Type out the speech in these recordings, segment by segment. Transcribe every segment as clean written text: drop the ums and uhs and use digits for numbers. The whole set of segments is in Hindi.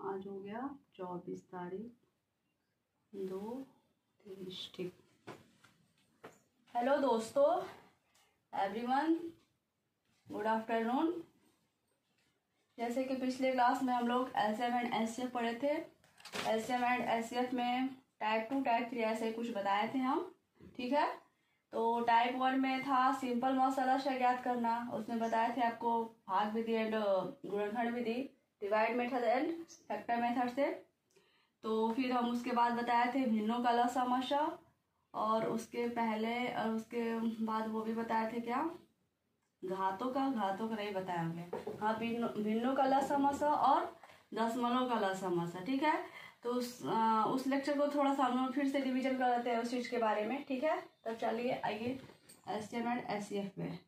आज हो गया 24 तारीख 2 ठीक। हेलो दोस्तों, एवरीवन, गुड आफ्टरनून। जैसे कि पिछले क्लास में हम लोग एलसीएम एंड एचसीएफ पढ़े थे। एलसीएम एंड एचसीएफ में टाइप 2 टाइप 3 ऐसे कुछ बताए थे हम, ठीक है। तो टाइप 1 में था सिंपल मौसला ज्ञात करना, उसमें बताए थे आपको भाग विधि एंड गुणनखंड विधि, divide method and factor method से। तो फिर हम उसके बाद बताए थे भिन्नों का समस्या, और उसके पहले और उसके बाद वो भी बताए थे क्या, घातों का नहीं बताया हमने। हाँ, भिन्नों का समस्या और दशमलव का समस्या, ठीक है। तो उस लेक्चर को थोड़ा सा हम लोग फिर से रिवीजन कर लेते हैं उस चीज के बारे में, ठीक है। तब चलिए आइए एलसीएम एंड एचसीएफ में।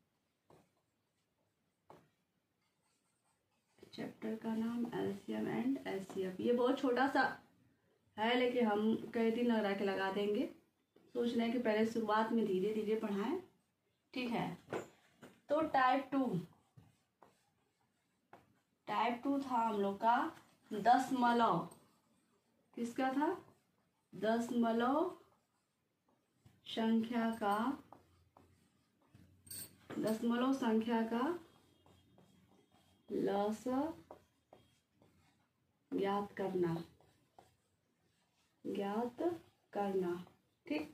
चैप्टर का नाम एलसीएम एंड एचसीएफ। ये बहुत छोटा सा है, लेकिन हम कई दिन लगा देंगे। सोच रहे हैं कि पहले शुरुआत में धीरे धीरे पढ़ाएं, ठीक है। तो टाइप टू था हम लोग का दशमलव। किसका था? दशमलव संख्या का लसा ज्ञात करना, ठीक।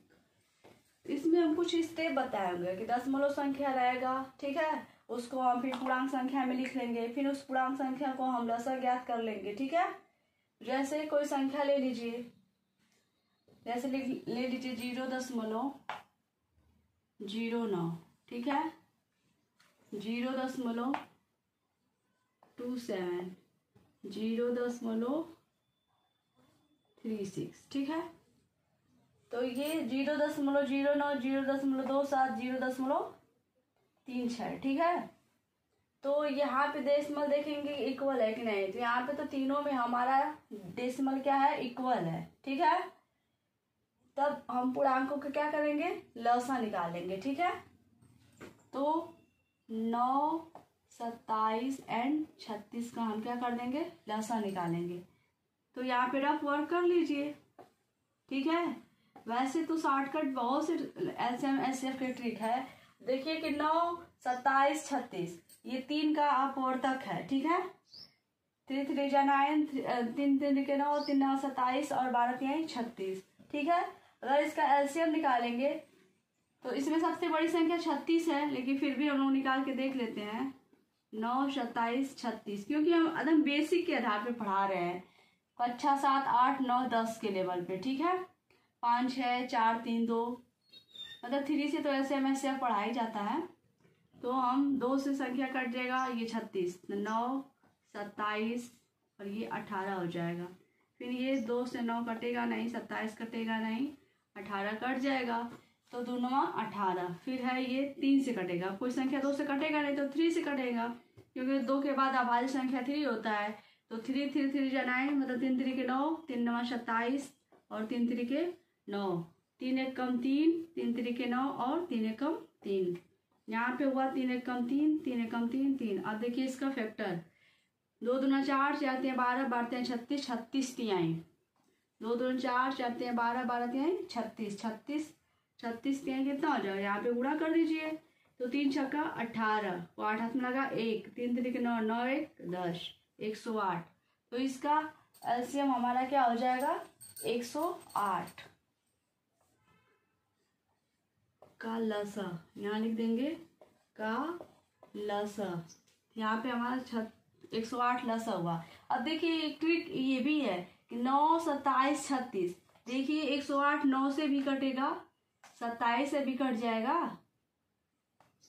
इसमें हम कुछ स्टेप बताएंगे कि दशमलव संख्या रहेगा, ठीक है। उसको हम फिर पूर्णांक संख्या में लिख लेंगे, फिर उस पूर्णांक संख्या को हम लसा ज्ञात कर लेंगे, ठीक है। जैसे कोई संख्या ले लीजिए, जैसे ले लीजिए 0.09, ठीक है, 0.27, 0.36, ठीक है। तो ये 0.09, 0.27, 0.36, ठीक है। तो यहाँ पे डेसिमल देखेंगे इक्वल है कि नहीं, तो यहाँ पे तो तीनों में हमारा डेसिमल क्या है, इक्वल है, ठीक है। तब हम पूर्णांकों को क्या करेंगे, लसा निकालेंगे, ठीक है। तो 9, 27 एंड 36 का हम क्या कर देंगे, लसा निकालेंगे। तो यहाँ पे रफ वर्क कर लीजिए, ठीक है। वैसे तो शॉर्टकट बहुत से एलसीएम एचसीएफ के ट्रिक है। देखिए कि 9, 27, 36 ये 3 का अपवर्तक है, ठीक है। 3 3 जा 9, 3 3 के 9, 3 9 27 और 12 3 36, ठीक है। अगर इसका एलसीएम निकालेंगे तो इसमें सबसे बड़ी संख्या 36 है, लेकिन फिर भी हम लोग निकाल के देख लेते हैं। 9, 27, 36, क्योंकि हम एकदम बेसिक के आधार पे पढ़ा रहे हैं, कक्षा 7, 8, 9, 10 के लेवल पे, ठीक है। 5, 6, 4, 3, 2, मतलब 3 से तो ऐसे एमएससीएफ पढ़ा ही जाता है। तो हम 2 से संख्या कट जाएगा, ये 36, 9, 27 और ये 18 हो जाएगा। फिर ये 2 से 9 कटेगा नहीं, 27 कटेगा नहीं, 18 कट जाएगा, तो 2 9 18। फिर है ये 3 से कटेगा, कोई संख्या 2 से कटेगा नहीं तो 3 से कटेगा, क्योंकि 2 के बाद अभाज्य संख्या 3 होता है। तो 3 3 3 जा 9, मतलब 3 3 के 9, 3 9 27 और 3 3 के 9, 3 1 कम 3, 3 3 के 9 और 3 1 कम 3। यहाँ पे हुआ 3 1 कम 3, 3 1 कम 3, 3। अब देखिए इसका फैक्टर, 2 दूना 4, 4 3 12, 12 3 36, 36 तिहाई, 2 दूना 4, 4 3 12, 12 तिहाई 36, 36 तिहाई कितना हो जाएगा, यहाँ पे गुणा कर दीजिए। तो 3 छक्का 18, 8 हाथ में लगा 1, 3 3 के 9, 9 1 10, 108। तो इसका एलसीएम हमारा क्या हो जाएगा, 108 का लसा, यहाँ लिख देंगे का लसा। यहाँ पे हमारा 108 लसा हुआ। अब देखिए ट्रिक ये भी है कि 9, 27, 36, देखिए 108 9 से भी कटेगा, 27 से भी कट जाएगा।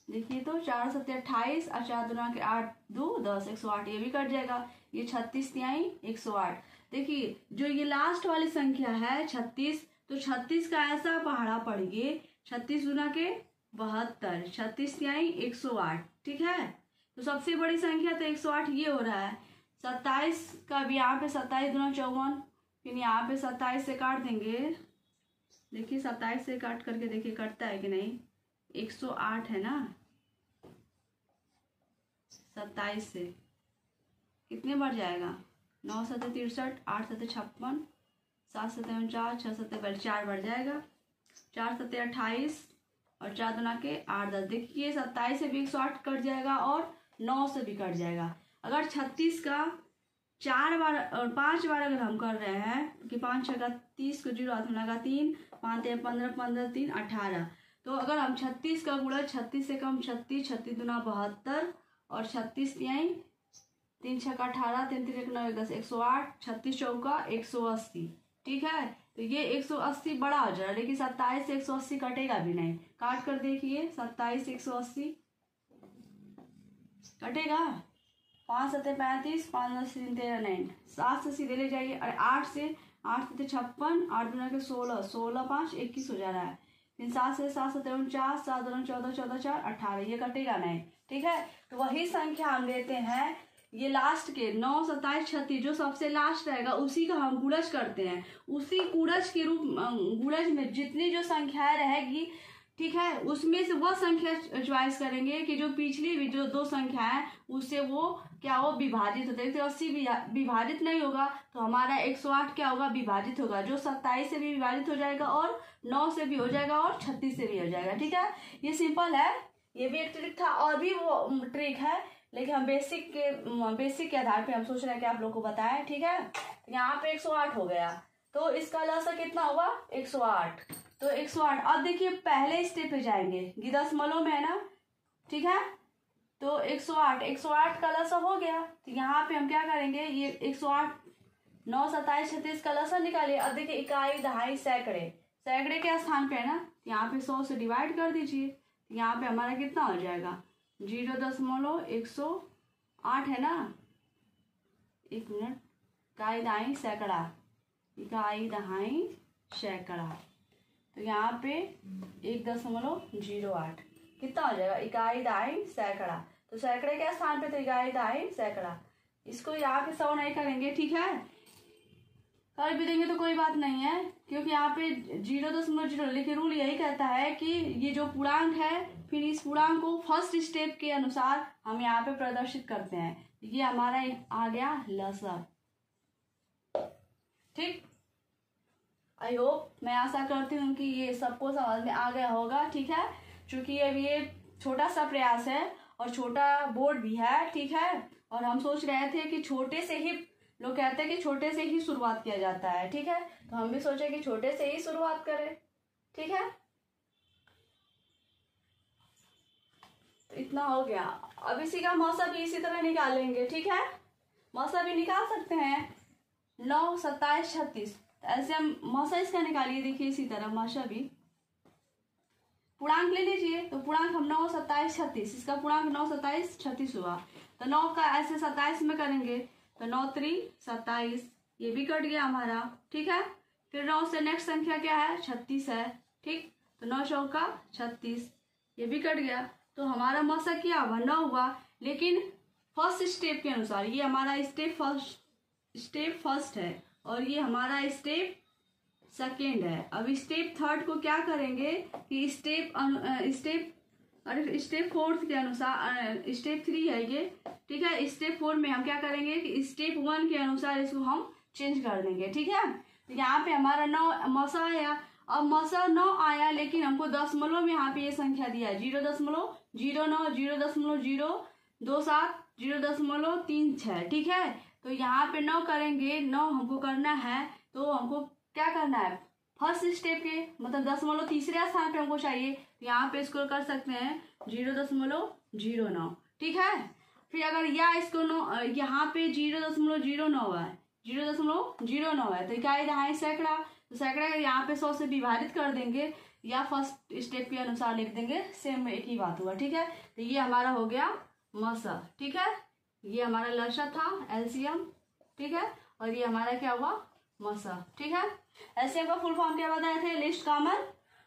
देखिए तो 4 7 28 और 4 दूना के 8 2 10, 108 ये भी कट जाएगा। ये 36 तिहाई 108। देखिए जो ये लास्ट वाली संख्या है 36, तो 36 का ऐसा पहाड़ा पड़िए, 36 दूना के 72, 36 तिहाई 108, ठीक है। तो सबसे बड़ी संख्या तो 108 ये हो रहा है। 27 का भी यहाँ पे 27 दूना 54, फिर यहाँ पे 27 से काट देंगे। देखिए 27 से काट करके देखिए कटता है कि नहीं, 108 है ना, 27 से कितने बढ़ जाएगा, 9 7 63, 8 7 56, 7 7 49, 6 7 4 बढ़ जाएगा, 4 7 28 और 4 दूना के 8 10। देखिए 27 से भी 108 कट जाएगा और 9 से भी कट जाएगा। अगर 36 का 4 बार और 5 बार अगर हम कर रहे हैं कि 5 6 का 30 को 0 हाथ में लगा 3 5 15 15 3 18, तो अगर हम 36 का गुणा 36 से कम 36, 36 दूना 72 और 36 यहीं 3 6 का 18, 3 3 1 9 10 108, 36 चौका 180। ठीक है, तो ये 180 बड़ा हो जाएगा, लेकिन 27 से 180 कटेगा भी नहीं। काट कर देखिए 27 से 180 कटेगा, 5 7 35, 5 10 3 13 9, 7 से सीधे ले जाइए, अरे 8 से 8 7 56, 8 दूना के 16, 16 5 21 हो जा रहा है, फिर 7 से 7 7 49, 7 2 14 14 4 18, ये कटेगा नहीं। ठीक है, तो वही संख्या हम लेते हैं, ये लास्ट के 9 27 36 जो सबसे लास्ट रहेगा उसी का हम गुणज करते हैं। उसी गुणज के रूप गुणज में जितनी जो संख्याएं रहेगी, ठीक है, उसमें से वह संख्या चॉइस करेंगे कि जो पिछली भी जो 2 संख्या है उससे वो क्या हो विभाजित होता है। तो 80 विभाजित नहीं होगा तो हमारा 108 क्या होगा विभाजित होगा, जो 27 से भी विभाजित हो जाएगा और 9 से भी हो जाएगा और 36 से भी हो जाएगा। ठीक है, ये सिंपल है, ये भी एक ट्रिक था और भी वो ट्रिक है, लेकिन हम बेसिक के आधार पे हम सोच रहे हैं कि आप लोग को बताएं। ठीक है, तो यहाँ पे 108 हो गया, तो इसका लसा कितना हुआ 108, तो 108। अब देखिए पहले स्टेप पे जाएंगे, ये दशमलव में है ना, ठीक है, तो 108 का लसा हो गया, तो यहाँ पे हम क्या करेंगे, ये 108 9 27 36 का लसा निकालिए। अब देखिए इकाई दहाई सैकड़े के स्थान पे है ना, यहाँ पे 100 से डिवाइड कर दीजिए, यहाँ पे हमारा कितना हो जाएगा 0.108 है ना, 1 मिनट, इकाई दहाई सैकड़ा, तो यहाँ पे 1.08 कितना हो जाएगा इकाई दहाई सैकड़ा, तो सैकड़े के स्थान पे तो इकाई दहाई सैकड़ा, इसको यहाँ पे 100 नहीं करेंगे। ठीक है, कर भी देंगे तो कोई बात नहीं है, क्योंकि यहाँ पे 0.0, लेकिन रूल यही कहता है कि ये जो पूर्णांक है फिर इस पूर्णांक को फर्स्ट स्टेप के अनुसार हम यहाँ पे प्रदर्शित करते हैं। ये हमारा आ गया लसा। ठीक, आई होप, मैं आशा करती हूँ कि ये सबको समझ में आ गया होगा। ठीक है, क्योंकि अब ये छोटा सा प्रयास है और छोटा बोर्ड भी है। ठीक है, और हम सोच रहे थे कि छोटे से ही, लोग कहते हैं कि छोटे से ही शुरुआत किया जाता है। ठीक है, तो हम भी सोचे कि छोटे से ही शुरुआत करें। ठीक है, तो इतना हो गया। अब इसी का मौसा भी इसी तरह निकालेंगे। ठीक है, मौसा भी निकाल सकते हैं, 9 27 36, ऐसे हम मौसा इसका निकालिए। देखिए इसी तरह मौसा भी पूर्णांक ले लीजिए, तो पूर्णांक हम 9 27 36, इसका पूर्णांक 9 27 36 हुआ, तो 9 का ऐसे 27 में करेंगे तो 9 3 27, ये भी कट गया हमारा। ठीक है, फिर 9 से नेक्स्ट संख्या क्या है 36 है। ठीक, तो 9 चौका 36, ये भी कट गया, तो हमारा मौसा क्या हुआ 9 हुआ, लेकिन फर्स्ट स्टेप के अनुसार। ये हमारा स्टेप फर्स्ट है और ये हमारा स्टेप सेकेंड है। अब स्टेप थर्ड को क्या करेंगे कि स्टेप फोर्थ के अनुसार, स्टेप 3 है ये। ठीक है, स्टेप 4 में हम क्या करेंगे कि स्टेप 1 के अनुसार इसको हम चेंज कर देंगे। ठीक है, तो यहाँ पे हमारा 9 मौसा आया। अब मौसा 9 आया, लेकिन हमको दशमलव में यहाँ पे ये संख्या दिया है 0.09 0.027 0.36। ठीक है, तो यहाँ पे 9 करेंगे, 9 हमको करना है, तो हमको क्या करना है फर्स्ट स्टेप के मतलब दशमलव तीसरे स्थान पे हमको चाहिए, तो यहाँ पे इसको कर सकते हैं 0.09। ठीक है, फिर अगर या इसको यहाँ पे 0.09 है, 0.09 है, तो इकाई दहाई सैकड़ा, तो सैकड़ा यहाँ पे 100 से विभाजित कर देंगे या फर्स्ट स्टेप के अनुसार लिख देंगे, सेम एक ही बात हुआ। ठीक है, तो ये हमारा हो गया मौसा। ठीक है, ये हमारा लसा था एलसीएम। ठीक है, और ये हमारा क्या हुआ मौसा। ठीक है, एलसीएम का फुल फॉर्म क्या बताए थे, लिस्ट कॉमन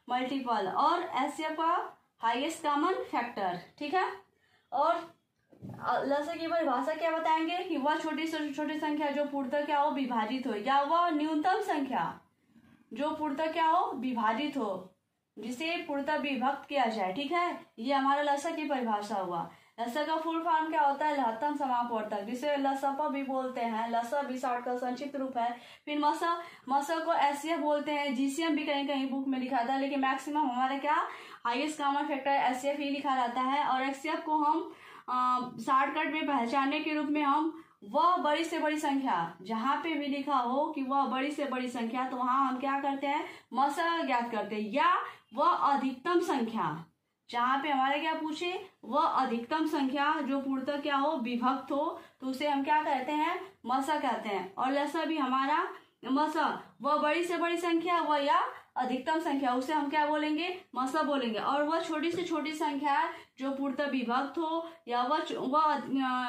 मल्टीपल, और एलसीएम का हाईएस्ट कॉमन फैक्टर। ठीक है, और लसा की परिभाषा क्या बताएंगे कि वह छोटी से छोटी संख्या जो पूर्णतः क्या हो विभाजित हो, या वह न्यूनतम संख्या जो पूर्णतः क्या हो विभाजित हो, जिसे पूर्णतः विभक्त किया जाए। ठीक है, ये हमारा लसा की परिभाषा हुआ। लसा का फुल फॉर्म क्या होता है? लहत्तम समापवर्तक, जिसे लसप भी बोलते हैं। लसा भी शॉर्ट का संक्षिप्त रूप है। फिर मसा को एससीएफ बोलते हैं। जीसीएम भी कहीं कहीं बुक में लिखा था, लेकिन मैक्सिमम हमारा क्या हाईएस्ट कॉमन फैक्टर एससीएफ ही लिखा रहता है। और एचसीएफ को हम शॉर्टकट में पहचानने के रूप में हम वह बड़ी से बड़ी संख्या, जहां पे भी लिखा हो कि वह बड़ी से बड़ी संख्या, तो वहां हम क्या करते हैं? मसा ज्ञात करते हैं। या वह अधिकतम संख्या, जहां पे हमारे क्या पूछे, वह अधिकतम संख्या जो पूर्णतः क्या हो, विभक्त हो, तो उसे हम क्या कहते हैं? मसा कहते हैं। और लसा भी हमारा मसा, वह बड़ी से बड़ी संख्या वह या अधिकतम संख्या, उसे हम क्या बोलेंगे? मसा बोलेंगे। और वह छोटी से छोटी संख्या जो पूर्णतः विभक्त हो, या वह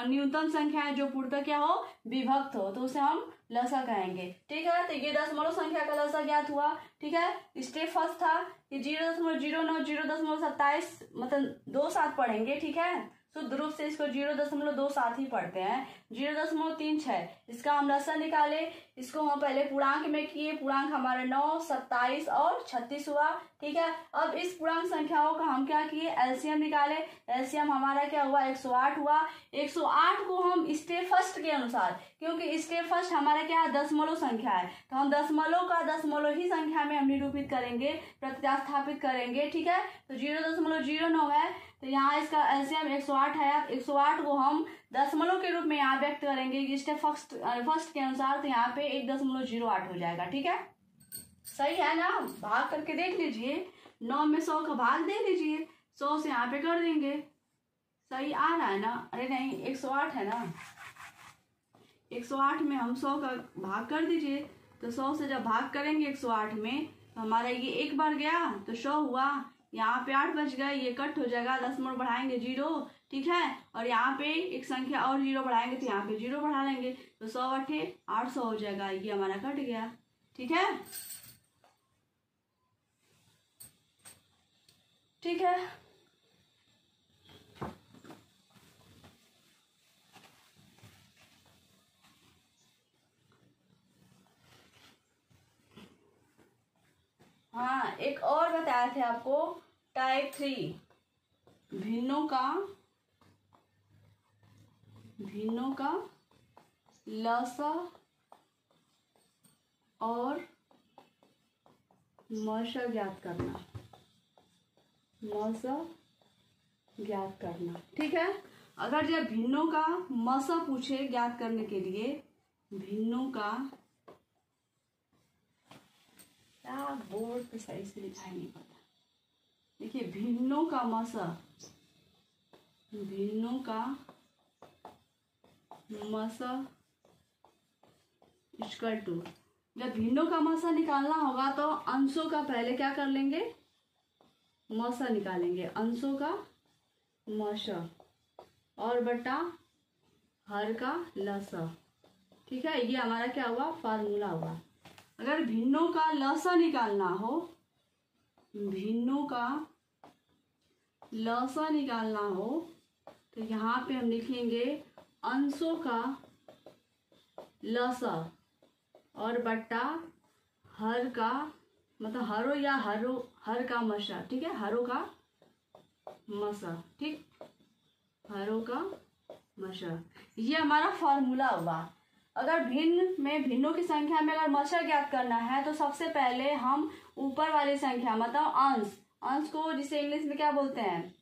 न्यूनतम संख्या है जो पूर्णतः क्या हो, विभक्त हो, तो उसे हम लसा कहेंगे। ठीक है, तो ये दशमलव संख्या का लसा ज्ञात हुआ। ठीक है, स्टेप फर्स्ट था कि 0.09 0.27, मतलब 2 साथ पढ़ेंगे। ठीक है, शुद्ध रूप से इसको 0.27 ही पढ़ते हैं। 0.36 इसका हम लसा निकाले। इसको हम पहले पूर्णांक में किए। पूर्णांक हमारे 9, 27 और 36 हुआ। ठीक है, अब इस पूर्णांक संख्याओं का हम क्या किए? एलसीएम निकाले। एलसीएम हमारा क्या हुआ? 108 हुआ। 108 को हम स्टेप फर्स्ट के अनुसार, क्योंकि स्टेप फर्स्ट हमारा क्या है? दशमलव संख्या है, तो हम दशमलव का दशमलव ही संख्या में हम निरूपित करेंगे, प्रतिस्थापित करेंगे। ठीक है, तो 0.09 है, तो यहाँ इसका एलसीएम 108 है। 108 को हम दशमलव के रूप में यहाँ व्यक्त करेंगे स्टेप फर्स्ट के अनुसार, तो यहाँ पे 1.08 हो जाएगा। ठीक है, सही है ना? भाग करके देख लीजिए। 9 में 100 का भाग दे लीजिए, 100 से यहाँ पे कर देंगे। सही आ रहा है ना? अरे नहीं, 108 है ना, 108 में हम 100 का भाग कर दीजिए। तो 100 से जब भाग करेंगे 108 में, तो हमारा ये एक बार गया तो 100 हुआ। यहाँ पे 8 बच गए, ये कट हो जाएगा, दशमलव बढ़ाएंगे 0। ठीक है, और यहाँ पे एक संख्या और 0 बढ़ाएंगे, तो यहाँ पे 0 बढ़ा लेंगे, तो 100 × 800 हो जाएगा। ये हमारा कट गया। ठीक है, ठीक है, हाँ, एक और बताए थे आपको, टाइप 3 भिन्नों का लसा और मसा ज्ञात करना। मसा ज्ञात करना। ठीक है, अगर जब भिन्नों का मसा पूछे ज्ञात करने के लिए, भिन्नों का, क्या बोर्ड पे सही से लिखाई नहीं पता। देखिए, भिन्नों का मसा, भिन्नों का मसा इक्वल टू, जब भिन्नों का मसा निकालना होगा तो अंशों का पहले क्या कर लेंगे? मसा निकालेंगे। अंशों का मसा और बटा हर का लसा। ठीक है, ये हमारा क्या हुआ? फार्मूला हुआ। अगर भिन्नों का लसा निकालना हो, भिन्नों का लसा निकालना हो, तो यहाँ पे हम लिखेंगे अंशों का लसा और बट्टा हर का, मतलब हरो या हर का मसा। ठीक है, हरों का मसा। ठीक, हरों का मसा, ये हमारा फॉर्मूला हुआ। अगर भिन्नों की संख्या में अगर मसा ज्ञात करना है, तो सबसे पहले हम ऊपर वाली संख्या, मतलब अंश को जिसे इंग्लिश में क्या बोलते हैं?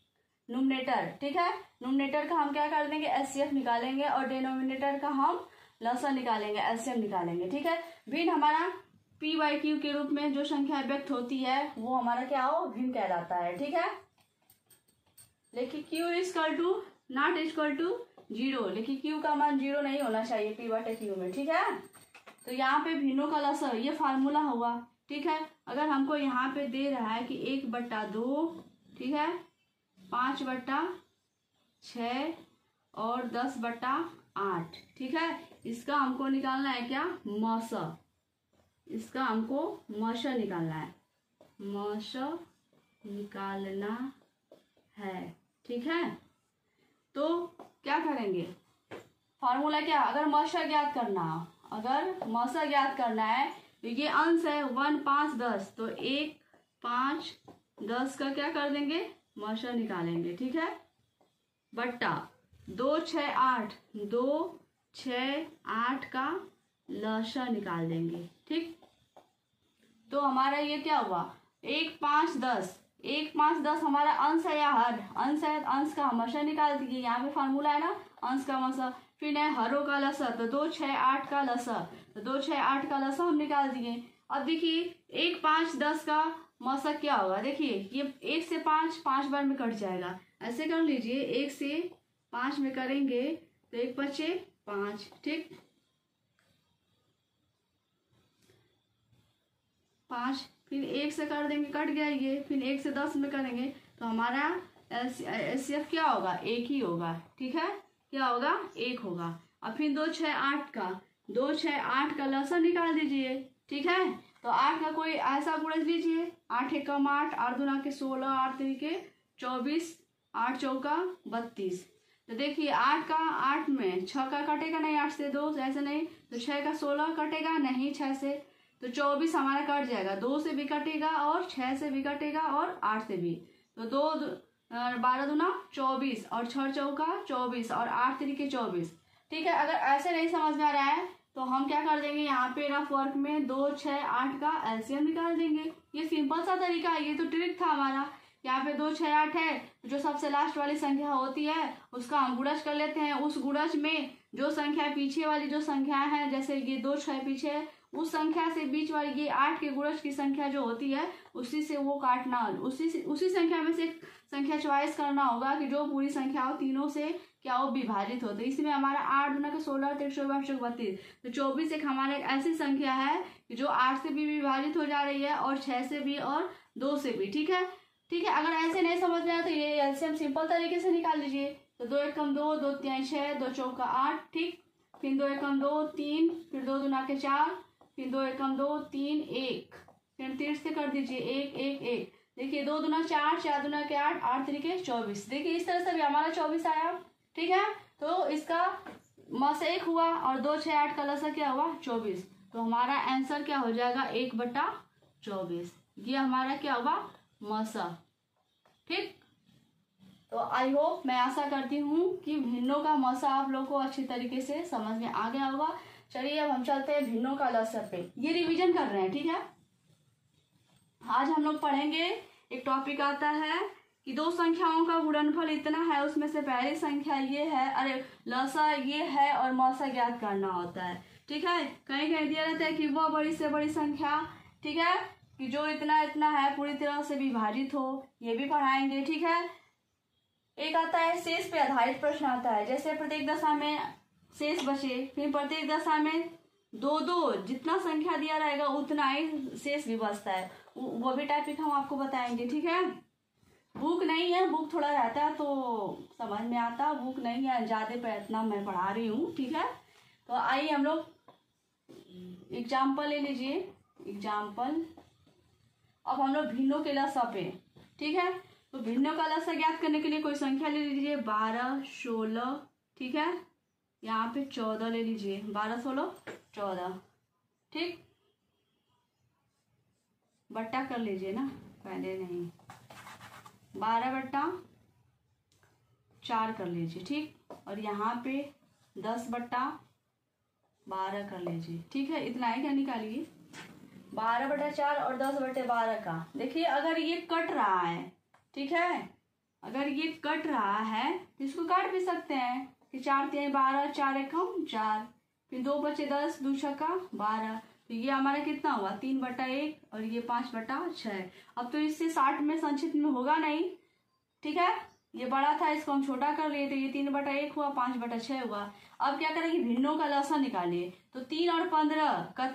न्यूमरेटर। ठीक है, न्यूमरेटर का हम क्या कर देंगे? एचसीएफ निकालेंगे, और डिनोमिनेटर का हम लसा निकालेंगे, एलसीएम निकालेंगे। ठीक है, भिन्न हमारा p/q के रूप में जो संख्या व्यक्त होती है वो हमारा क्या हो? भिन्न कहलाता है। ठीक है, लेकिन q = 0, लेकिन q का मान 0 नहीं होना चाहिए p/q में। ठीक है, तो यहाँ पे भिन्नों का लसा, ये फार्मूला हुआ। ठीक है, अगर हमको यहाँ पे दे रहा है कि 1/2, ठीक है, 5/6 और 10/8। ठीक है, इसका हमको निकालना है क्या? मसा। इसका हमको मसा निकालना है, मसा निकालना है। ठीक है, तो क्या करेंगे? फॉर्मूला क्या? अगर मसा ज्ञात करना हो, अगर मसा ज्ञात करना है, तो ये अंश है 1, 5, 10, तो 1, 5, 10 का क्या कर देंगे? मसा निकालेंगे। ठीक है, बट्टा 2 6 8, 2 6 8 का लसा निकाल देंगे। ठीक, तो हमारा ये क्या हुआ, 1 5 10, 1 5 10 हमारा अंश है या हर, अंश है, अंश का हमेशा निकाल दीजिए, यहाँ पे फार्मूला है ना अंश का मसा। फिर है हरों का लसा, तो 2 6 8 का लसा, तो 2 6 8 का लसा हम निकाल दिए। अब देखिए 1 5 10 का मसा क्या होगा, देखिए ये 1 से 5 5 बार में कट जाएगा, ऐसे कर लीजिए 1 से 5 में करेंगे तो 1 बचे 5। ठीक, 5, फिर 1 से कर देंगे, कट गया ये, फिर 1 से 10 में करेंगे तो हमारा एचसीएफ क्या होगा, 1 ही होगा। ठीक है, क्या होगा, 1 होगा। अब फिर 2 6 8 का, 2 6 8 का लसा निकाल दीजिए। ठीक है, तो 8 का कोई ऐसा गुणज लीजिए, 8 एकम 8, 8 दूना के 16, 8 तिरिके 24, 8 चौका 32। तो देखिए 8 का 8 में 6 का कटेगा नहीं, 8 से 2 ऐसे नहीं, तो 6 का 16 कटेगा नहीं 6 से, तो 24 हमारा कट जाएगा, 2 से भी कटेगा और 6 से भी कटेगा और 8 से भी, तो 12 दूना 24 और 6 चौका 24 और 8 तिरिके 24। ठीक है, अगर ऐसे नहीं समझ में आ रहा है तो हम क्या कर देंगे, यहाँ पे रफ वर्क में 2 6 8 का एलसीएम निकाल देंगे। ये सिंपल सा तरीका है, ये तो ट्रिक था हमारा। यहाँ पे 2 6 8 है, जो सबसे लास्ट वाली संख्या होती है उसका हम गुणज कर लेते हैं। उस गुणज में जो संख्या पीछे वाली जो संख्या है, जैसे ये 2 6 पीछे है, उस संख्या से बीच वाली ये 8 के गुणज की संख्या जो होती है उसी से वो काटना, उसी संख्या में से एक संख्या चॉइस करना होगा कि जो पूरी संख्या हो तीनों से क्या वो विभाजित होते। इसमें हमारा 8 दूना के 16, 3 32, तो 24 एक हमारा एक ऐसी संख्या है कि जो 8 से भी विभाजित हो जा रही है और 6 से भी और 2 से भी। ठीक है, ठीक है, अगर ऐसे नहीं समझ में आया तो ये एलसीएम सिंपल तरीके से निकाल लीजिए। तो 2 एकम 2, 2 3 6, 2 चौका 8। ठीक, फिर 2 एकम 2 3, फिर 2 दूना के 4, फिर 2 एकम 2 3 1, फिर 3 से कर दीजिए 1 1 1। देखिए 2 दूना 4, 4 दूना के 8, 8 तिरिके 24। देखिए इस तरह से भी हमारा 24 आया। ठीक है, तो इसका मस 1 हुआ और 2 6 8 का लसा क्या हुआ 24, तो हमारा आंसर क्या हो जाएगा 1/24। ये हमारा क्या हुआ मसा। ठीक, तो आई होप, मैं आशा करती हूँ कि भिन्नों का मसा आप लोग को अच्छी तरीके से समझ में आ गया होगा। चलिए अब हम चलते हैं भिन्नों का लसा पे, ये रिवीजन कर रहे हैं। ठीक है, आज हम लोग पढ़ेंगे, एक टॉपिक आता है कि दो संख्याओं का गुणनफल इतना है, उसमें से पहली संख्या ये है, अरे लसा ये है और मौसा ज्ञात करना होता है। ठीक है, कहीं कहीं दिया रहता है कि वह बड़ी से बड़ी संख्या, ठीक है, कि जो इतना इतना है पूरी तरह से विभाजित हो, ये भी पढ़ाएंगे। ठीक है, एक आता है शेष पे आधारित प्रश्न आता है, जैसे प्रत्येक दशा में शेष बचे, फिर प्रत्येक दशा में 2 जितना संख्या दिया रहेगा उतना ही शेष भी बचता है, वो भी टॉपिक हम आपको बताएंगे। ठीक है, बुक नहीं है, बुक थोड़ा रहता है तो समझ में आता, बुक नहीं है, ज्यादा प्रयत्न मैं पढ़ा रही हूँ। ठीक है, तो आइए हम लोग एग्जाम्पल ले लीजिए, एग्जाम्पल। अब हम लोग भिन्नों के लसा पे, ठीक है, तो भिन्नों का लसा ज्ञात करने के लिए कोई संख्या ले लीजिए, 12 16। ठीक है, यहाँ पे 14 ले लीजिए, 12 16 14। ठीक, बट्टा कर लीजिए ना, पहले नहीं, 12/4 कर लीजिए। ठीक, और यहाँ पे 10/12 कर लीजिए। ठीक है, इतना ही क्या निकालिए, 12/4 और 10/12 का। देखिए अगर ये कट रहा है, ठीक है, अगर ये कट रहा है तो इसको काट भी सकते हैं कि 4 3 12, 4 एकम 4, फिर 2 बचे 10, 2 छक्का 12, तो ये हमारा कितना हुआ 3/1 और ये 5/6। अब तो इससे 60 में संचित में होगा नहीं। ठीक है, ये बड़ा था, इसको हम छोटा कर लिए, तो ये 3/1 हुआ, 5/6 हुआ। अब क्या करेंगे, भिन्नों का लसा निकालिए, तो 3 और 15 का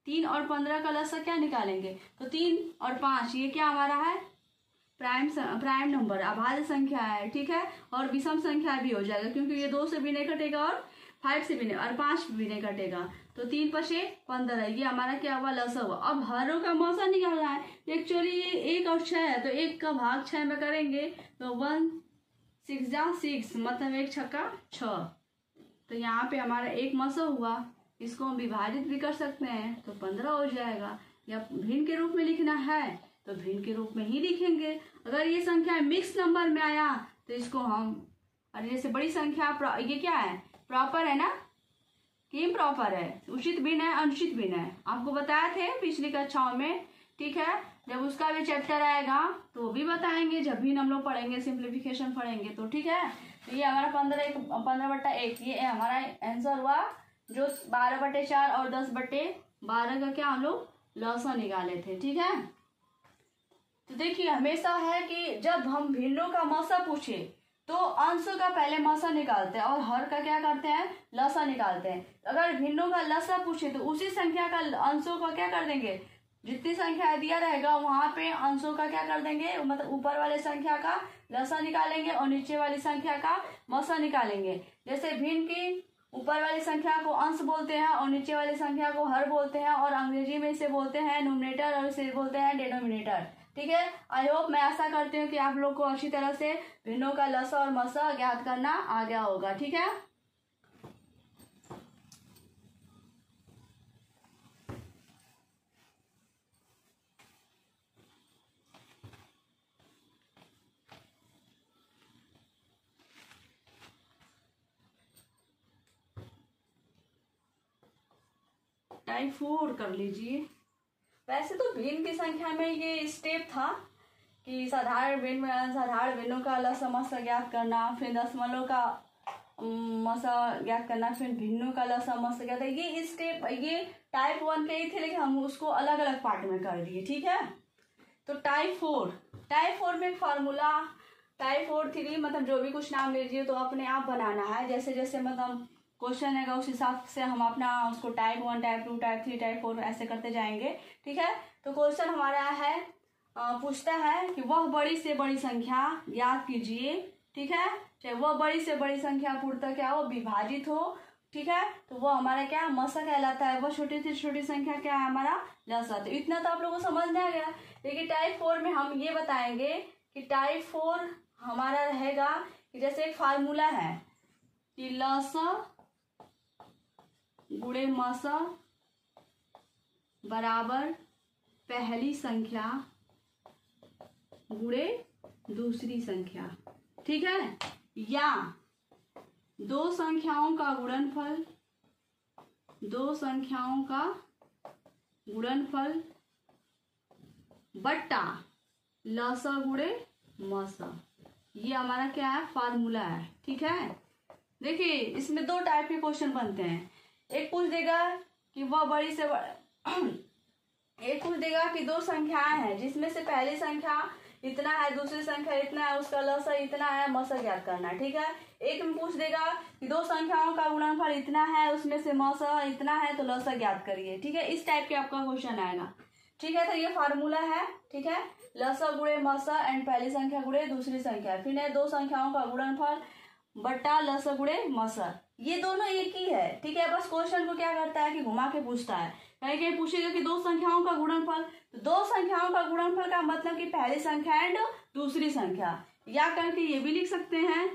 3 और 15 का लसा क्या निकालेंगे, तो 3 और 5 ये क्या हमारा है प्राइम नंबर, अभाज्य संख्या है। ठीक है, और विषम संख्या भी हो जाएगा क्योंकि ये 2 से भी नहीं कटेगा और 5 से भी नहीं और 5 भी नहीं कटेगा, तो 3 5 15, ये हमारा क्या हुआ लसा हुआ। अब हरों का मौसा निकालना है, एक्चुअली ये 1 और 6 है, तो 1 का भाग 6 में करेंगे तो 1 6 जा 6, मतलब 1 छक्का 6, तो यहाँ पे हमारा 1 मसा हुआ। इसको हम विभाजित भी कर सकते हैं तो 15 हो जाएगा, या भिन्न के रूप में लिखना है तो भिन्न के रूप में ही लिखेंगे। अगर ये संख्या मिक्स नंबर में आया तो इसको हम और जैसे बड़ी संख्या ये क्या है, प्रॉपर है ना कि इम्प्रॉपर है, उचित भिन्न है अनुचित भिन्न है, आपको बताए थे पिछली कक्षाओं में। ठीक है, जब उसका भी चैप्टर आएगा तो वो भी बताएंगे, जब भी हम लोग पढ़ेंगे सिंप्लीफिकेशन पढ़ेंगे तो। ठीक है, तो ये हमारा 15/1 ये हमारा आंसर हुआ, जो 12/4 और 10/12 का क्या हम लोग लॉसन निकाले थे। ठीक है, तो देखिए हमेशा है कि जब हम भिन्नों का मसा पूछे तो अंशों का पहले मसा निकालते हैं और हर का क्या करते हैं, लसा निकालते हैं। अगर भिन्नों का लसा पूछे तो उसी संख्या का अंशों का क्या कर देंगे, जितनी संख्या दिया रहेगा वहां पे अंशों का क्या कर देंगे, मतलब ऊपर वाले संख्या का लसा निकालेंगे और नीचे वाली संख्या का मसा निकालेंगे। जैसे भिन्न की ऊपर वाली संख्या को अंश बोलते हैं और नीचे वाली संख्या को हर बोलते हैं, और अंग्रेजी में इसे बोलते हैं न्यूमरेटर और इसे बोलते हैं डिनोमिनेटर। ठीक है, आई होप, मैं आशा करती हूँ कि आप लोग को अच्छी तरह से भिन्नों का लसा और मसा ज्ञात करना आ गया होगा। ठीक है, टाइप 4 कर लीजिए। वैसे तो भिन्न की संख्या में ये स्टेप था कि साधारण भिन्न में साधारण भिन्नों का लसा मसा ज्ञात करना, फिर दशमलव का मसा ज्ञात करना, फिर भिन्नों का लसा मसा ज्ञात, ये स्टेप ये टाइप 1 के ही थे, लेकिन हम उसको अलग अलग पार्ट में कर दिए। ठीक है, तो टाइप 4 में फार्मूला, टाइप 4 3 मतलब जो भी कुछ नाम लीजिए तो अपने आप बनाना है, जैसे जैसे मतलब क्वेश्चन है उस हिसाब से हम अपना उसको टाइप 1 टाइप 2 टाइप 3 टाइप 4 ऐसे करते जाएंगे। ठीक है, तो क्वेश्चन हमारा है पूछता है कि वह बड़ी से बड़ी संख्या ज्ञात कीजिए। ठीक है, चाहे वह बड़ी से बड़ी संख्या पूर्णतः क्या हो, विभाजित हो। ठीक है, तो वो हमारा क्या मसा कहलाता है, वह छोटी से छोटी संख्या क्या है, हमारा लसा। तो इतना तो आप लोगों को समझ में आ गया। लेकिन टाइप 4 में हम ये बताएंगे कि टाइप 4 हमारा रहेगा कि जैसे एक फार्मूला है कि लसा गुणे मसा बराबर पहली संख्या गुणे दूसरी संख्या। ठीक है, या दो संख्याओं का गुणनफल बट्टा लसा गुणे मसा, ये हमारा क्या है, फार्मूला है। ठीक है, देखिए इसमें दो टाइप के क्वेश्चन बनते हैं। एक पूछ देगा कि वह बड़ी से एक पूछ देगा कि दो संख्याएं हैं जिसमें से पहली संख्या इतना है, दूसरी संख्या इतना है, उसका लसा इतना है, मसा ज्ञात करना है। ठीक है, एक में पूछ देगा कि दो संख्याओं का गुणनफल इतना है, उसमें से मसा इतना है, तो लसा ज्ञात करिए। ठीक है, इस टाइप के आपका क्वेश्चन आएगा। ठीक है, तो ये फार्मूला है। ठीक है, लसा गुणे मसा एंड पहली संख्या गुणे दूसरी संख्या, फिर है दो संख्याओं का गुणनफल बट्टा लसा गुणे मसा, ये दोनों एक ही है। ठीक है, बस क्वेश्चन को क्या करता है कि घुमा के पूछता है। कहीं कहीं पूछेगा कि दो संख्याओं का गुणनफल, तो दो संख्याओं का गुणनफल का मतलब कि पहली संख्या एंड दूसरी संख्या, या करके ये भी लिख सकते हैं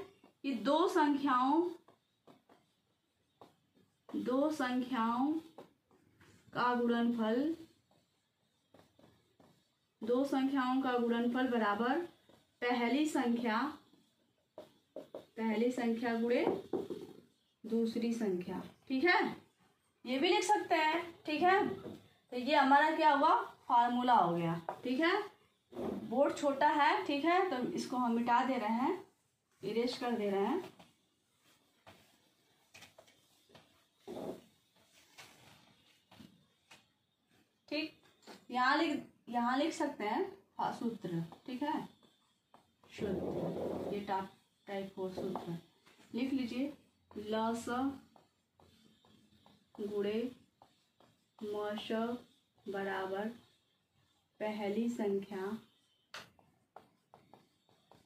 कि दो संख्याओं का गुणनफल बराबर पहली संख्या गुणे दूसरी संख्या। ठीक है, ये भी लिख सकते हैं। ठीक है, तो ये हमारा क्या हुआ, फार्मूला हो गया। ठीक है, बोर्ड छोटा है। ठीक है, तो इसको हम मिटा दे रहे हैं, इरेज कर दे रहे हैं। ठीक, यहाँ लिख सकते हैं सूत्र। ठीक है, सूत्र, ये टाइप 4 सूत्र लिख लीजिए। लसा गुणे मसा बराबर पहली संख्या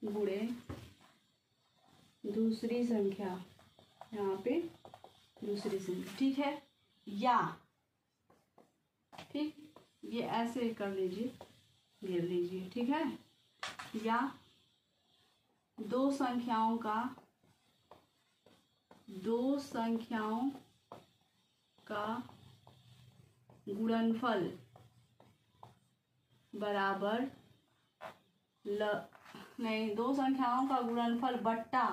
गुणे दूसरी संख्या, यहाँ पे दूसरी संख्या। ठीक है, या ठीक, ये ऐसे कर लीजिए, घेर लीजिए। ठीक है, या दो संख्याओं का गुणनफल बराबर दो संख्याओं का गुणनफल बट्टा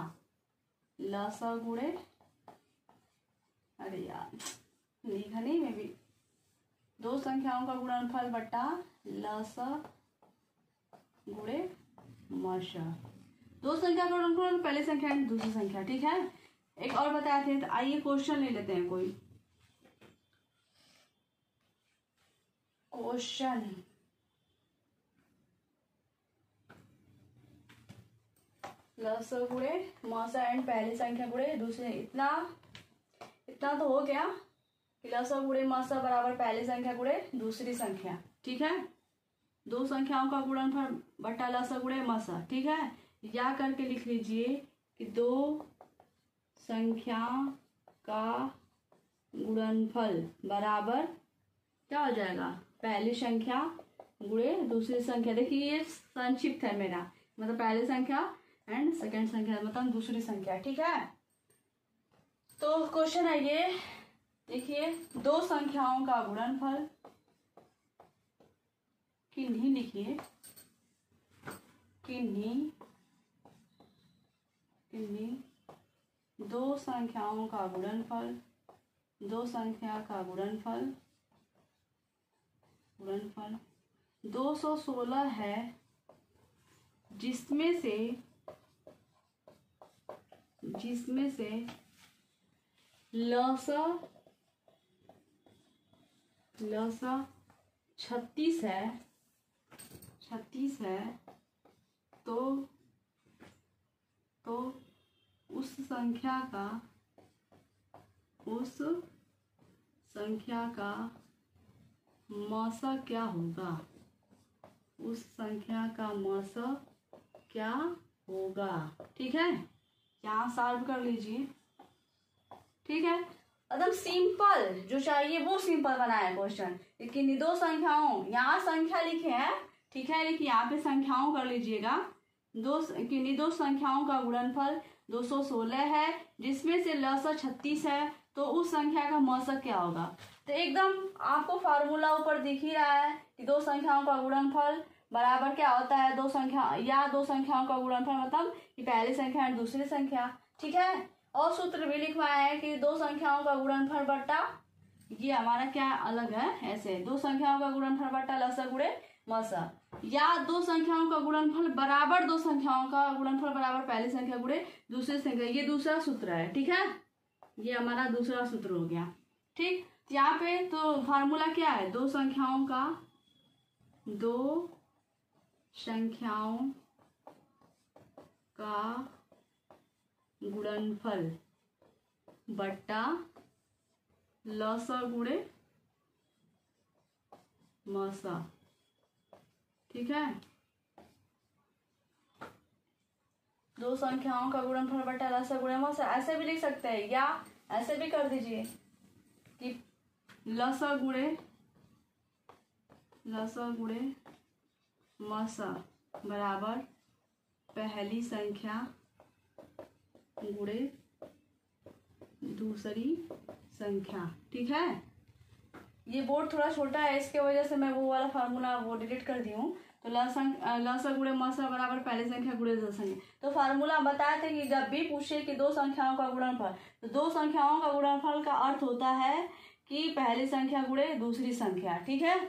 लसा गुणे, अरे यार लिखा नहीं मैं भी, दो संख्याओं का गुणनफल बट्टा लसा गुणे मसा। दो संख्या का गुणनफल पहली संख्या एंड दूसरी संख्या, ठीक है। एक और बताए थे, तो आइए क्वेश्चन ले लेते हैं कोई क्वेश्चन। लसा गुणे मसा एंड पहली संख्या गुणे दूसरी, इतना तो हो गया कि लसा गुणे मसा बराबर पहली संख्या गुणे दूसरी संख्या, ठीक है। दो संख्याओं का गुणनफल बट्टा लसा गुणे मसा, ठीक है। या करके लिख लीजिए कि दो संख्या का गुणनफल बराबर क्या हो जाएगा, पहली संख्या गुणे दूसरी संख्या। देखिए ये संक्षिप्त है मेरा, मतलब पहली संख्या एंड सेकेंड संख्या मतलब दूसरी संख्या, ठीक है। तो क्वेश्चन है ये, देखिए दो संख्याओं का गुणनफल, किन्हीं लिखिए, किन्हीं दो संख्याओं का गुणनफल, दो संख्या का गुणनफल 216 है, जिसमें से लसा 36 है, तो उस संख्या का मसा क्या होगा, उस संख्या का मसा क्या होगा, ठीक है। यहाँ सॉल्व कर लीजिए, ठीक है। एकदम सिंपल जो चाहिए वो सिंपल बनाया क्वेश्चन। लेकिन दो संख्याओं, यहाँ संख्या लिखे हैं, ठीक है, लेकिन यहाँ पे संख्याओं कर लीजिएगा। दो संख्याओं का गुणनफल 216 है, जिसमें से लसा 36 है, तो उस संख्या का मसा क्या होगा। तो एकदम आपको फार्मूला ऊपर दिख ही रहा है कि दो संख्याओं का गुणनफल बराबर क्या होता है, दो संख्याओं का गुणनफल मतलब कि पहली संख्या और दूसरी संख्या, ठीक है। और सूत्र भी लिखवाया है कि दो संख्याओं का गुणनफल बट्टा, ये हमारा क्या अलग है, ऐसे दो संख्याओं का गुणनफल बट्टा लसा गुणे मसा, या दो संख्याओं का गुणनफल बराबर दो संख्याओं का गुणनफल बराबर पहली संख्या गुणे दूसरी संख्या, ये दूसरा सूत्र है, ठीक है। ये हमारा दूसरा सूत्र हो गया, ठीक। यहाँ पे तो फार्मूला क्या है, दो संख्याओं का गुणनफल बट्टा लसा गुणे मसा, ठीक है। दो संख्याओं का गुणनफल बट्टा लसा गुणे मसा, ऐसे भी लिख सकते हैं, या ऐसे भी कर दीजिए कि लसा गुणे मसा बराबर पहली संख्या गुणे दूसरी संख्या, ठीक है। ये बोर्ड थोड़ा छोटा है, इसके वजह से मैं वो वाला फार्मूला वो डिलीट कर दी हूँ। तो लसा गुणे मसा बराबर पहली संख्या गुणे दूसरी संख्या। तो फार्मूला बताए थे कि जब भी पूछे कि दो संख्याओं का गुणनफल, तो दो संख्याओं का गुणनफल का अर्थ होता है कि पहली संख्या गुणे दूसरी संख्या, ठीक है।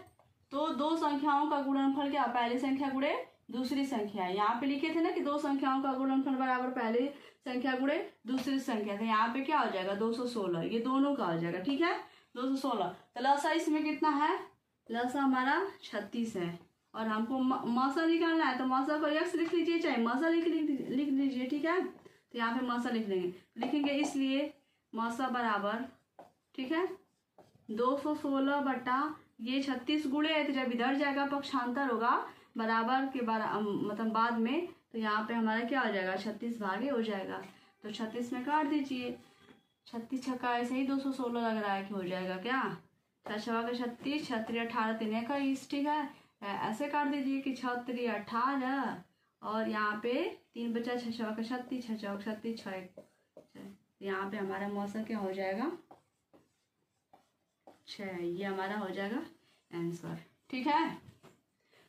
तो दो संख्याओं का गुणनफल क्या, पहली संख्या गुणे दूसरी संख्या। यहाँ पे लिखे थे ना कि दो संख्याओं का गुणनफल बराबर पहली संख्या गुणे दूसरी संख्या, तो यहाँ पे क्या हो जाएगा 216, ये दोनों का हो जाएगा, ठीक है 216। तो लसा इसमें कितना है, लसा हमारा 36 है, और हमको मसा निकालना है, तो मसा को x लिख लीजिए, चाहे मसा लिख लीजिए, ठीक है। तो यहाँ पे मसा लिखेंगे, इसलिए मसा बराबर, ठीक है 216 बटा ये 36 गुणे है, तो जब इधर जाएगा पक्षांतर होगा बराबर के मतलब बाद में, तो यहाँ पे हमारा क्या हो जाएगा 36 भागे हो जाएगा, तो 36 में काट दीजिए। 36 छक्का ऐसे ही 216 लग रहा है कि हो जाएगा क्या, 6 का 36, 6 18 3 21, ठीक है। ऐसे काट दीजिए कि 6 18, और यहाँ पे 3 बचा 6 का 36, 6 चौक 36, 6 यहाँ पे हमारा मौसम क्या हो जाएगा 6, ये हमारा हो जाएगा आंसर, ठीक है।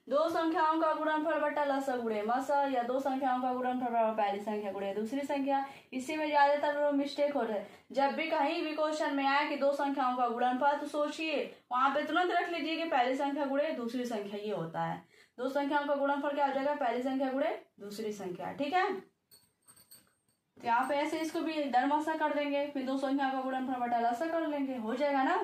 दो संख्याओं का गुणनफल बटा लसा गुणे मसा, या दो संख्याओं का गुणनफल बराबर पहली संख्या गुणे दूसरी संख्या। इसी में ज्यादातर लोग मिस्टेक होते हैं। जब भी कहीं भी क्वेश्चन में आए कि दो संख्याओं का गुणनफल, तो सोचिए वहां पे तुरंत रख लीजिए कि पहली संख्या गुणे दूसरी संख्या, ये होता है। दो संख्याओं का गुणनफल क्या हो जाएगा? पहली संख्या गुणे दूसरी संख्या, ठीक है। तो यहाँ पे ऐसे इसको भी दरमसा कर देंगे, फिर दो संख्या का गुणनफल बटा लसा कर लेंगे, हो जाएगा ना।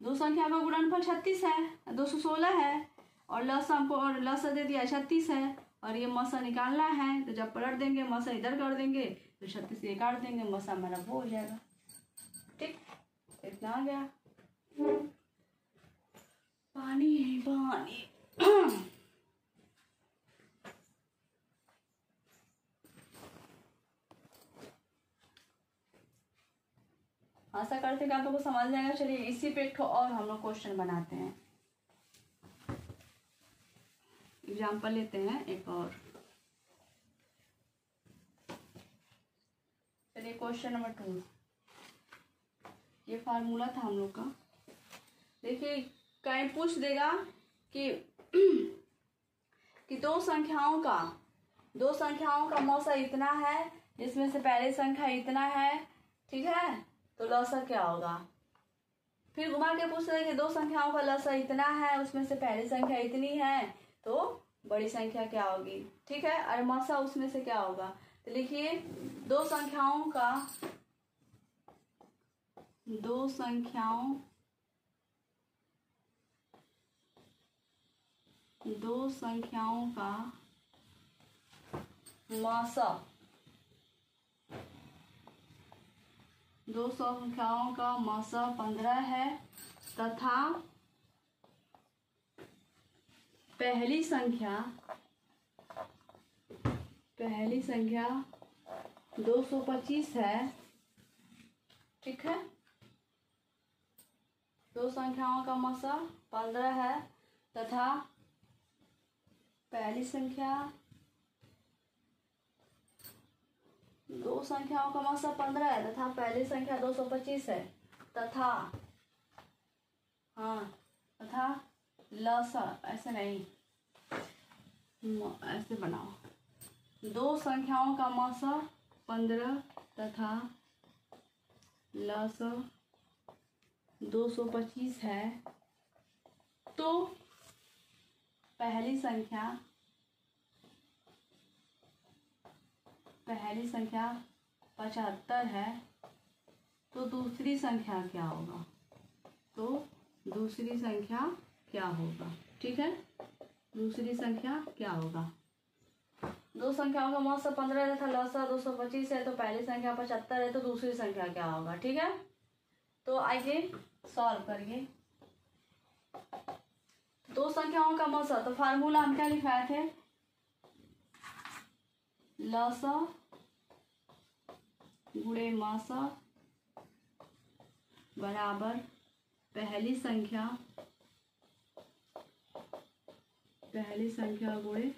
दो संख्या का गुणनफल 36 है, 216 है, और लसा हमको और लसा दे दिया 36 है, और ये मसा निकालना है। तो जब पलट देंगे मसा इधर कर देंगे, तो 36 ये काट देंगे, मसा हमारा वो हो जाएगा। ठीक, इतना आ गया। पानी पानी आशा करते हैं कि आप लोगों को समझ जाएगा। चलिए इसी पे एक और हम लोग क्वेश्चन बनाते हैं, एग्जाम्पल लेते हैं एक और। चलिए क्वेश्चन नंबर 2, ये फार्मूला था हम लोग का। देखिए कहीं पूछ देगा कि दो संख्याओं का मौसा इतना है, जिसमें से पहली संख्या इतना है, ठीक है, तो लसा क्या होगा। फिर घुमा के पूछ रहे कि दो संख्याओं का लसा इतना है, उसमें से पहली संख्या इतनी है, तो बड़ी संख्या क्या होगी, ठीक है, और मौसा उसमें से क्या होगा। तो लिखिए दो संख्याओं का मौसा, दो संख्याओं का मौसा 15 है, तथा पहली संख्या 225 है, ठीक है। दो संख्याओं का मौसा 15 है, तथा पहली संख्या, दो संख्याओं का मौसा 15 है तथा पहली संख्या 225 है, तथा लसा, ऐसे नहीं, ऐसे बनाओ, दो संख्याओं का मौसा 15 तथा लसा 225 है, तो पहली संख्या 75 है, तो दूसरी संख्या क्या होगा, ठीक है। दूसरी संख्या क्या होगा। दो संख्याओं का मौसा 15 तथा लसा 225 है, तो पहली संख्या 75 है, तो दूसरी संख्या क्या होगा, ठीक है। तो आइए सॉल्व करिए। दो संख्याओं का मौसा, तो फार्मूला हम क्या लिखवाए थे, लसा गुणे मौसा बराबर पहली संख्या गुणे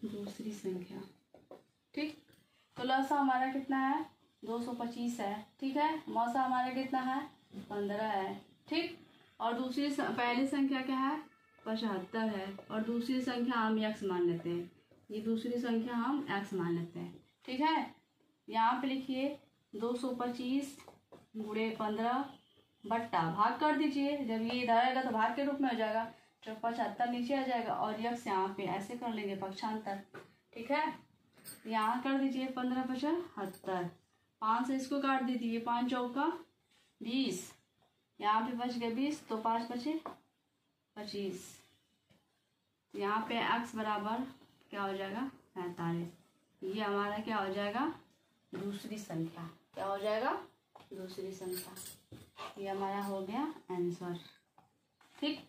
दूसरी संख्या, ठीक। तो लसा हमारा कितना है, 225 है, ठीक है। मौसा हमारा कितना है, 15 है, ठीक। और पहली संख्या क्या है, 75 है, और दूसरी संख्या हम x मान लेते हैं, ये दूसरी संख्या हम x मान लेते हैं, ठीक है। यहाँ पे लिखिए 225 गुणे 15 बट्टा भाग कर दीजिए, जब ये इधर आएगा तो भाग के रूप में हो जाएगा, तो 75 नीचे आ जाएगा, और x यहाँ पे ऐसे कर लेंगे पक्षांतर, ठीक है। यहाँ कर दीजिए 15 75, 5 से इसको काट दीजिए, 5 चौका 20, यहाँ पे बच गया 20, तो 5 बचे 25, यहाँ पे x बराबर क्या हो जाएगा, 45। ये हमारा क्या हो जाएगा, दूसरी संख्या, क्या हो जाएगा, दूसरी संख्या। ये हमारा हो गया आंसर, ठीक।